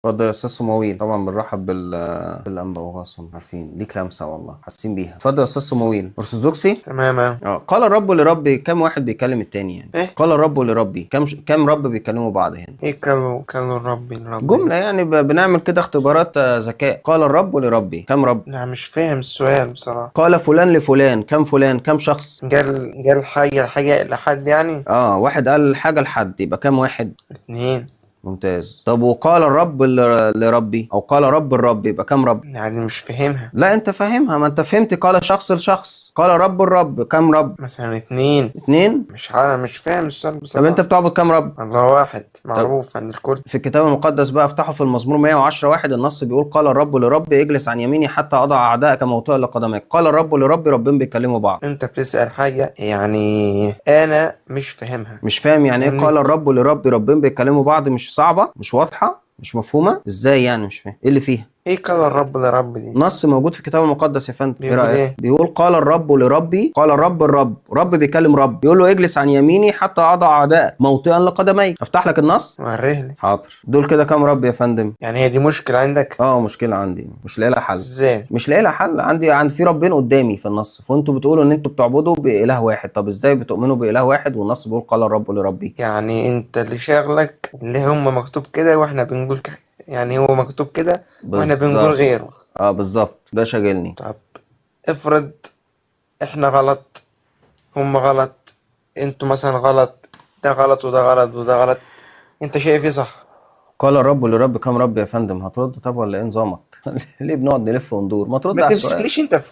اتفضل يا استاذ صمويل. طبعا بنرحب بالانبا وغاصم، عارفين ليك لمسه والله، حاسين بيها. اتفضل يا استاذ صمويل. ارثوذكسي. تمام اهو. قال الرب لربي. كم واحد بيكلم التاني يعني؟ ايه قال الرب لربي. كم رب بيكلموا بعض هنا؟ ايه كانوا ربي جمله يعني، بنعمل كده اختبارات ذكاء. قال الرب لربي. كم رب؟ لا مش فاهم السؤال بصراحة. قال فلان لفلان. كم فلان؟ كم شخص؟ قال حاجة لحد يعني. واحد قال حاجه لحد، يبقى كم واحد؟ 2. ممتاز. طب وقال الرب لربي، او قال رب الرب، يبقى كم رب؟ يعني مش فاهمها. لا انت فاهمها، ما انت فهمت. قال شخص لشخص. قال رب الرب. كم رب؟ مثلا 2. اتنين. مش عارف، مش فاهم السؤال طب بصراحة. انت بتعبد كم رب؟ الله واحد معروف عن الكل. في الكتاب المقدس بقى، افتحوا في المزمور 110 واحد، النص بيقول قال الرب لرب اجلس عن يميني حتى اضع اعدائك موطئا لقدميك. قال الرب لرب، ربين بيكلموا بعض. انت بتسأل حاجة يعني انا مش فاهمها. مش فاهم يعني ايه فاهمني؟ قال الرب لرب ربين بيكلموا بعض؟ مش صعبة؟ مش واضحة؟ مش مفهومة؟ ازاي يعني مش فاهم؟ ايه اللي فيها؟ ايه قال الرب لرب دي؟ نص موجود في الكتاب المقدس يا فندم. ايه بيقول رايك؟ ايه؟ بيقول قال الرب لربي. قال الرب رب بيكلم رب، يقول له اجلس عن يميني حتى اضع اعدائك موطئا لقدميك. افتح لك النص. وريهلي. حاضر. دول كده كام رب يا فندم؟ يعني هي دي مشكلة عندك؟ مشكله عندي، مش لاقي لها حل. ازاي؟ مش لاقي لها حل. عندي في ربين قدامي في النص، فانتوا بتقولوا ان انتوا بتعبدوا باله واحد. طب ازاي بتؤمنوا باله واحد والنص بيقول قال الرب لربي؟ يعني انت اللي شاغلك اللي هم مكتوب كده واحنا بنقول يعني هو مكتوب كده واحنا بنقول بالظبط. غيره. بالظبط، ده شاغلني. طب افرض احنا غلط، هم غلط، انتوا مثلا غلط، ده غلط وده غلط وده غلط، انت شايف ايه صح؟ قال الرب لرب. كام رب يا فندم؟ هترد طب ولا ايه نظامك؟ ليه بنقعد نلف وندور؟ ما ترد ما على السؤال. تمسكليش انت في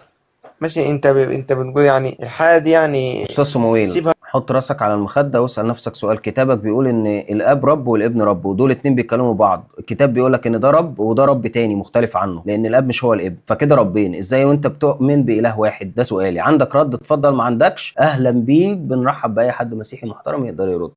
ماشي. انت بتقول يعني الحالة دي يعني استاذ صمويل، سيبها. حط راسك على المخدة واسأل نفسك سؤال. كتابك بيقول ان الاب رب والابن رب، ودول اتنين بيتكلموا بعض. الكتاب بيقول لك ان ده رب وده رب تاني مختلف عنه، لان الاب مش هو الابن، فكده ربين ازاي وانت بتؤمن بإله واحد؟ ده سؤالي. عندك رد؟ اتفضل. ما عندكش اهلا بيك، بنرحب باي حد مسيحي محترم يقدر يرد.